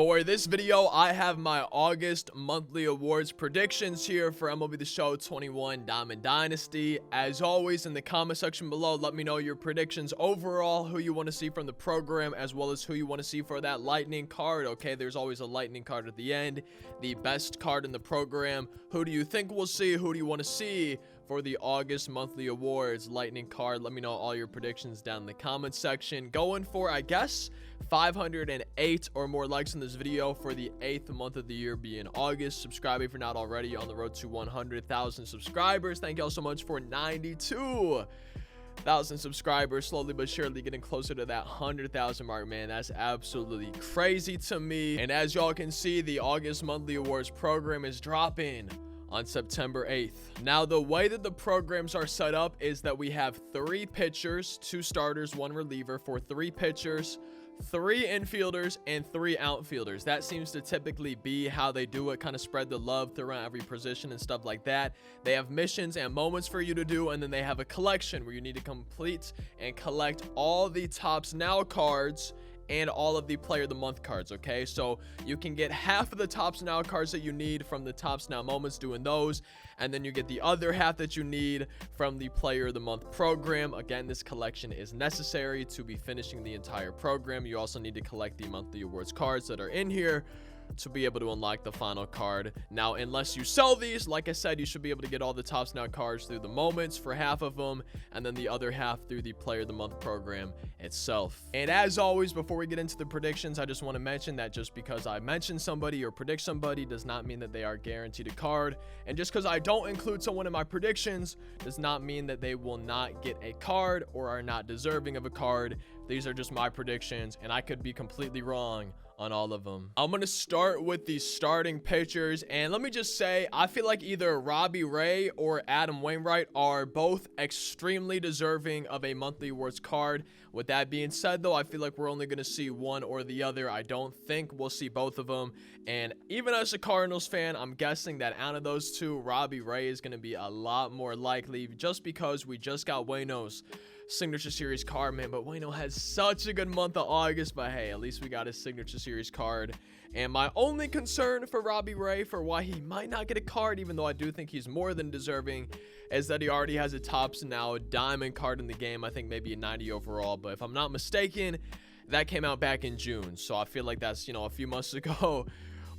For this video, I have my August monthly awards predictions here for MLB The Show 21 Diamond Dynasty. As always, in the comment section below, let me know your predictions overall, who you want to see from the program, as well as who you want to see for that lightning card. Okay, there's always a lightning card at the end, the best card in the program. Who do you think we'll see? Who do you want to see for the August monthly awards lightning card? Let me know all your predictions down in the comment section. Going for, I guess, 508 or more likes in this video for the 8th month of the year being August. Subscribe if you're not already. On the road to 100,000 subscribers. Thank y'all so much for 92,000 subscribers, slowly but surely getting closer to that 100,000 mark, man. That's absolutely crazy to me. And as y'all can see, the August monthly awards program is dropping on September 8th. Now, the way that the programs are set up is that we have 3 pitchers, 2 starters, 1 reliever for 3 pitchers, 3 infielders, and 3 outfielders. That seems to typically be how they do it, kind of spread the love throughout every position and stuff like that. They have missions and moments for you to do, and then they have a collection where you need to complete and collect all the Tops Now cards and all of the Player of the Month cards. Okay, so you can get half of the Tops Now cards that you need from the Tops Now moments doing those, and then you get the other half that you need from the Player of the Month program. Again, this collection is necessary to be finishing the entire program. You also need to collect the monthly awards cards that are in here to be able to unlock the final card. Now, unless you sell these, like I said, you should be able to get all the Tops Now cards through the moments for half of them, and then the other half through the Player of the Month program itself. And as always, before we get into the predictions, I just want to mention that just because I mention somebody or predict somebody does not mean that they are guaranteed a card, and just because I don't include someone in my predictions does not mean that they will not get a card or are not deserving of a card. These are just my predictions, and I could be completely wrong on all of them. I'm gonna start with the starting pitchers, and let me just say, I feel like either Robbie Ray or Adam Wainwright are both extremely deserving of a monthly awards card. With that being said, though, I feel like we're only gonna see one or the other. I don't think we'll see both of them, and even as a Cardinals fan, I'm guessing that out of those two, Robbie Ray is gonna be a lot more likely, just because we just got Waino's signature series card, man. But Waino has such a good month of August, but hey, at least we got his signature series card. And my only concern for Robbie Ray, for why he might not get a card, even though I do think he's more than deserving, is that he already has a Tops Now diamond card in the game. I think maybe a 90 overall, but if I'm not mistaken, that came out back in June, so I feel like that's, you know, a few months ago.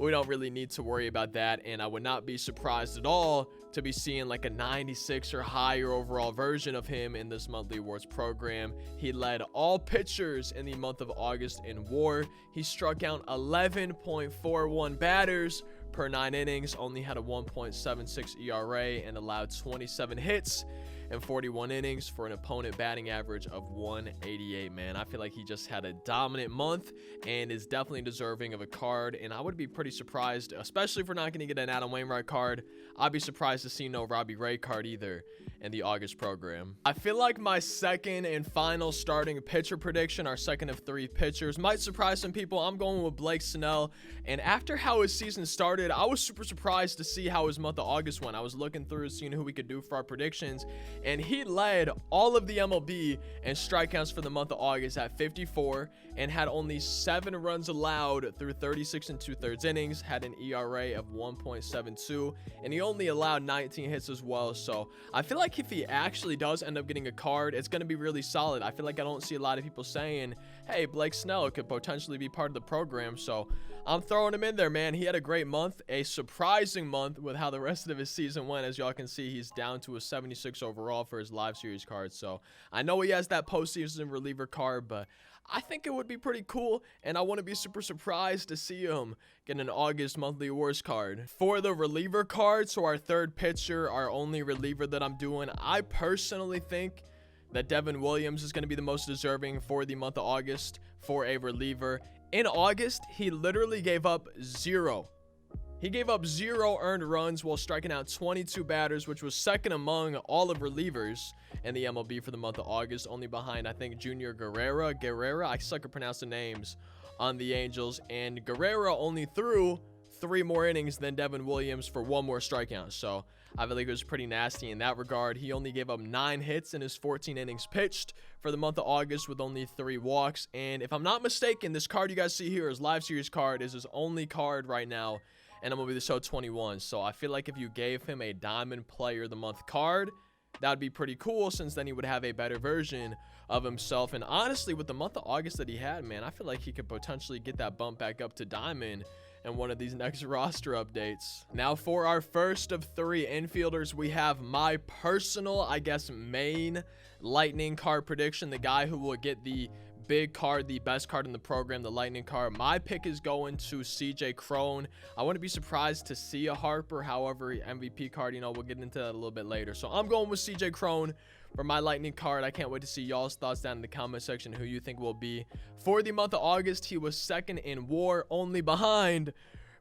We don't really need to worry about that, and I would not be surprised at all to be seeing like a 96 or higher overall version of him in this monthly awards program. He led all pitchers in the month of August in WAR. He struck out 11.41 batters per 9 innings, only had a 1.76 ERA, and allowed 27 hits and 41 innings for an opponent batting average of 188, man. I feel like he just had a dominant month and is definitely deserving of a card, and I would be pretty surprised, especially if we're not going to get an Adam Wainwright card. I'd be surprised to see no Robbie Ray card either in the August program. I feel like my second and final starting pitcher prediction, our second of 3 pitchers, might surprise some people. I'm going with Blake Snell, and after how his season started, I was super surprised to see how his month of August went. I was looking through, seeing who we could do for our predictions, and he led all of the MLB in strikeouts for the month of August at 54, and had only 7 runs allowed through 36 2/3 innings, had an ERA of 1.72, and he only allowed 19 hits as well. So I feel like if he actually does end up getting a card, it's going to be really solid. I feel like I don't see a lot of people saying, hey, Blake Snell could potentially be part of the program, so I'm throwing him in there, man. He had a great month, a surprising month with how the rest of his season went. As y'all can see, he's down to a 76 overall for his live series card. So I know he has that postseason reliever card, but I think it would be pretty cool, and I want to be super surprised to see him get an August monthly awards card. For the reliever card, so our third pitcher, our only reliever that I'm doing, I personally think that Devin Williams is going to be the most deserving for the month of August for a reliever. In August, he literally gave up 0. He gave up 0 earned runs while striking out 22 batters, which was second among all of relievers in the MLB for the month of August, only behind, I think, Junior Guerrera. I suck at pronouncing names on the Angels, and Guerrera only threw 3 more innings than Devin Williams for 1 more strikeout. So I feel like it was pretty nasty in that regard. He only gave up 9 hits in his 14 innings pitched for the month of August with only 3 walks. And if I'm not mistaken, this card you guys see here, his live series card, is his only card right now in MLB The Show 21. So I feel like if you gave him a Diamond Player of the Month card, that would be pretty cool, since then he would have a better version of himself. And honestly, with the month of August that he had, man, I feel like he could potentially get that bump back up to Diamond in one of these next roster updates. Now for our first of 3 infielders, we have my personal, I guess, main Lightning card prediction, the guy who will get the big card, the best card in the program, the Lightning card. My pick is going to CJ Cron. I wouldn't be surprised to see a Harper. However, MVP card, you know, we'll get into that a little bit later. So I'm going with CJ Cron for my Lightning card. I can't wait to see y'all's thoughts down in the comment section, who you think will be. For the month of August, he was second in WAR, only behind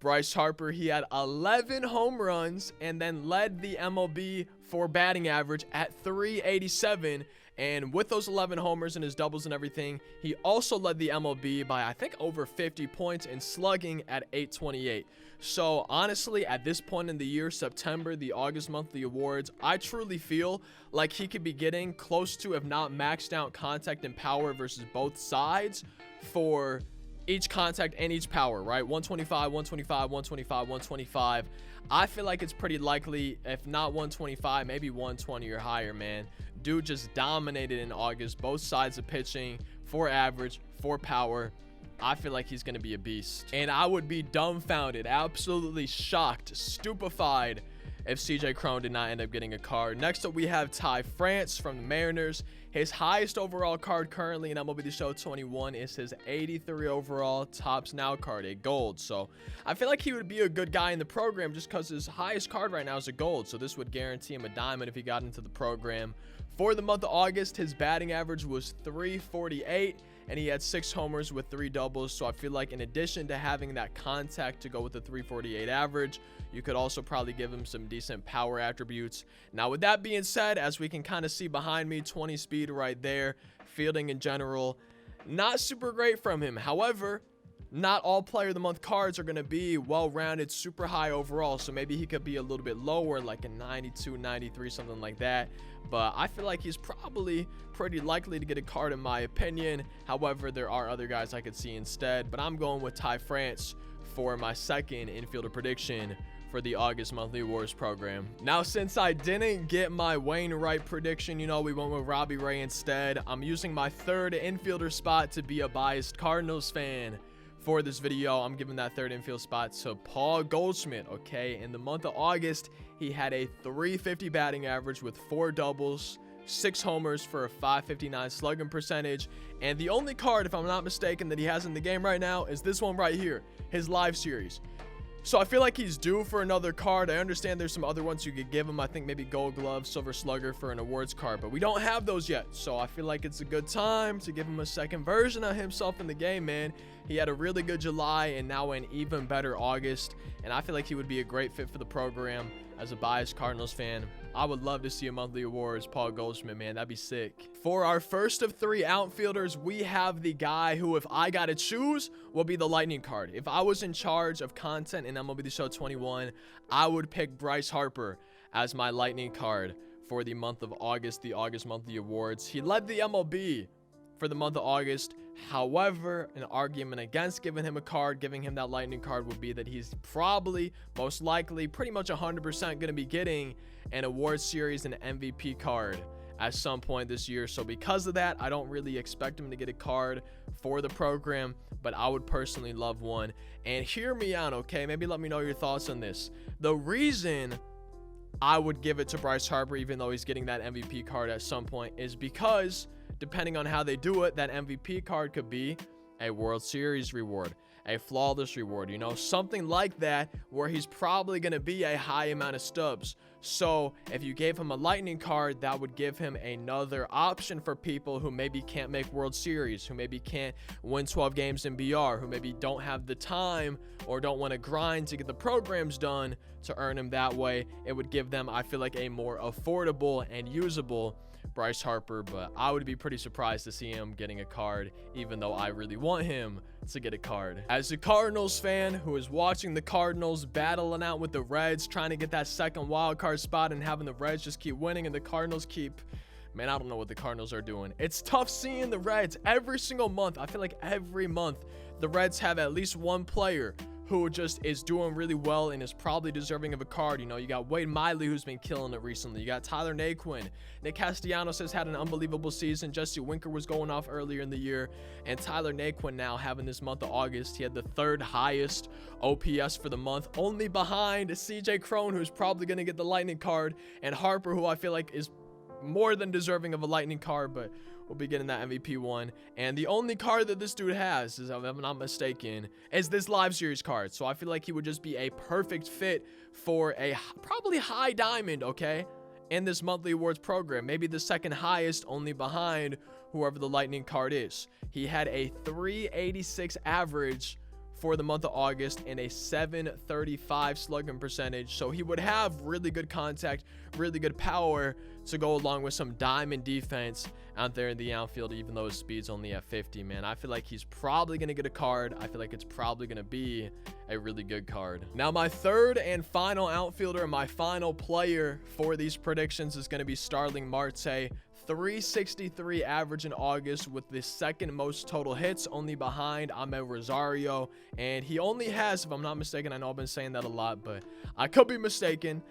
Bryce Harper. He had 11 home runs and then led the MLB for batting average at 387. And with those 11 homers and his doubles and everything, he also led the MLB by, I think, over 50 points in slugging at 828. So honestly, at this point in the year, September, the August monthly awards, I truly feel like he could be getting close to, if not maxed out, contact and power versus both sides for each contact and each power, right? 125, 125, 125, 125. I feel like it's pretty likely, if not 125, maybe 120 or higher, man. Dude just dominated in August, both sides of pitching, for average, for power. I feel like he's going to be a beast. And I would be dumbfounded, absolutely shocked, stupefied, if CJ Cron did not end up getting a card. Next up, we have Ty France from the Mariners. His highest overall card currently in MLB The Show 21 is his 83 overall Topps Now card, a gold. So I feel like he would be a good guy in the program just because his highest card right now is a gold. So this would guarantee him a diamond if he got into the program. For the month of August, his batting average was 348, and he had 6 homers with 3 doubles. So I feel like in addition to having that contact to go with the 348 average, you could also probably give him some decent power attributes. Now, with that being said, as we can kind of see behind me, 20 speed right there. Fielding in general, not super great from him. However, not all player of the month cards are going to be well-rounded, super high overall. So maybe he could be a little bit lower, like a 92, 93, something like that. But I feel like he's probably pretty likely to get a card in my opinion. However, there are other guys I could see instead. But I'm going with Ty France for my second infielder prediction for the August monthly awards program. Now, since I didn't get my Wainwright prediction, you know, we went with Robbie Ray instead. I'm using my third infielder spot to be a biased Cardinals fan. For this video, I'm giving that third infield spot to Paul Goldschmidt, okay? In the month of August, he had a 350 batting average with 4 doubles, 6 homers for a 559 slugging percentage. And the only card, if I'm not mistaken, that he has in the game right now is this one right here, his live series. So I feel like he's due for another card. I understand there's some other ones you could give him. I think maybe Gold Glove, Silver Slugger for an awards card, but we don't have those yet. So I feel like it's a good time to give him a second version of himself in the game, man. He had a really good July and now an even better August. And I feel like he would be a great fit for the program. As a biased Cardinals fan, I would love to see a monthly awards Paul Goldschmidt, man. That'd be sick. For our first of 3 outfielders, we have the guy who, if I got to choose, will be the Lightning card. If I was in charge of content in MLB The Show 21, I would pick Bryce Harper as my Lightning card for the month of August, the August monthly awards. He led the MLB for the month of August. However, an argument against giving him a card, giving him that Lightning card, would be that he's probably, most likely, pretty much 100% going to be getting an award series and MVP card at some point this year. So because of that, I don't really expect him to get a card for the program, but I would personally love one. And hear me out, okay? Maybe let me know your thoughts on this. The reason I would give it to Bryce Harper, even though he's getting that MVP card at some point, is because depending on how they do it, that MVP card could be a World Series reward, a flawless reward, you know, something like that, where he's probably going to be a high amount of stubs. So if you gave him a Lightning card, that would give him another option for people who maybe can't make World Series, who maybe can't win 12 games in BR, who maybe don't have the time or don't want to grind to get the programs done to earn him that way. It would give them, I feel like, a more affordable and usable Bryce Harper. But I would be pretty surprised to see him getting a card, even though I really want him to get a card. As a Cardinals fan who is watching the Cardinals battling out with the Reds, trying to get that second wild card spot and having the Reds just keep winning and the Cardinals keep, man, I don't know what the Cardinals are doing. It's tough seeing the Reds every single month. I feel like every month the Reds have at least one player who just is doing really well and is probably deserving of a card. You know, you got Wade Miley, who's been killing it recently. You got Tyler Naquin. Nick Castellanos has had an unbelievable season. Jesse Winker was going off earlier in the year. And Tyler Naquin now having this month of August. He had the third highest OPS for the month, only behind CJ Cron, who's probably going to get the Lightning card, and Harper, who I feel like is more than deserving of a Lightning card, but we'll be getting that MVP one. And the only card that this dude has, is, if I'm not mistaken, is this live series card. So I feel like he would just be a perfect fit for a probably high diamond, okay, in this monthly awards program. Maybe the second highest, only behind whoever the Lightning card is. He had a 386 average for the month of August and a 735 slugging percentage. So he would have really good contact, really good power to go along with some diamond defense out there in the outfield, even though his speed's only at 50, man. I feel like he's probably going to get a card. I feel like it's probably going to be a really good card. Now, my third and final outfielder, my final player for these predictions is going to be Starling Marte. 363 average in August with the second most total hits, only behind Ahmed Rosario. And he only has, if I'm not mistaken, I know I've been saying that a lot, but I could be mistaken.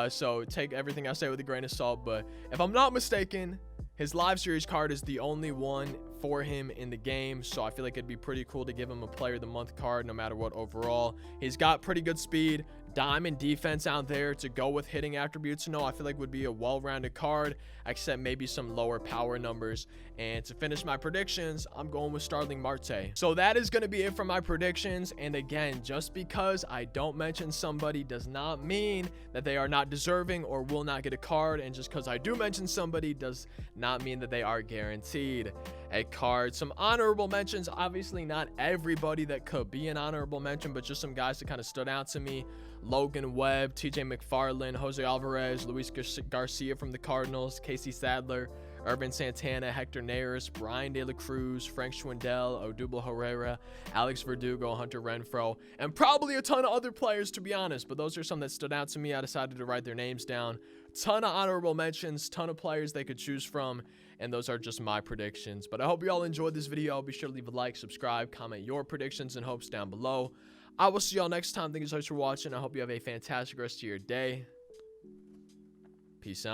So take everything I say with a grain of salt. But if I'm not mistaken, his live series card is the only one for him in the game. So I feel like it'd be pretty cool to give him a player of the month card no matter what overall. He's got pretty good speed, diamond defense out there to go with hitting attributes. No, I feel like would be a well-rounded card, except maybe some lower power numbers. And to finish my predictions, I'm going with Starling Marte. So that is going to be it for my predictions. And again, just because I don't mention somebody does not mean that they are not deserving or will not get a card. And just because I do mention somebody does not mean that they are guaranteed a card. Some honorable mentions, obviously not everybody that could be an honorable mention, but just some guys that kind of stood out to me. Logan Webb, TJ McFarland, Jose Alvarez, Luis Garcia from the Cardinals, Casey Sadler, Urban Santana, Hector Neris, Brian De La Cruz, Frank Schwindel, Odubel Herrera, Alex Verdugo, Hunter Renfroe, and probably a ton of other players, to be honest, but those are some that stood out to me. I decided to write their names down. Ton of honorable mentions, ton of players they could choose from, and those are just my predictions. But I hope you all enjoyed this video. Be sure to leave a like, subscribe, comment your predictions and hopes down below. I will see y'all next time. Thank you so much for watching. I hope you have a fantastic rest of your day. Peace out.